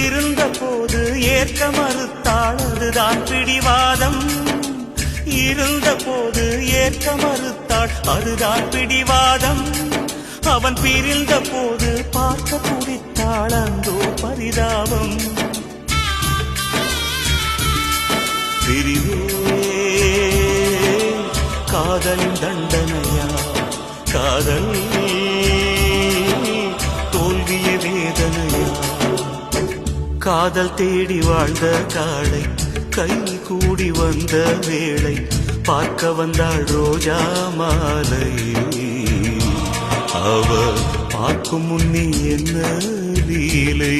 இருந்த போது ஏற்க மறுத்தாள், அதுதான் பிடிவாதம். இருந்த போது ஏற்க மறுத்தாள், அதுதான் பிடிவாதம். அவன் பிரிந்த போது பார்க்க துடித்தாள், அந்தோ பரிதாபம். பிரிவே காதலின் தண்டனையா, காதல் தோல்விய வேதனையா? காதல் தேடி வாழ்ந்த காளை கை கூடி வந்த வேளை, பார்க்க வந்தாள் ரோஜா மாலை. அவ பார்க்கும் முன்னே என்ன லீலை?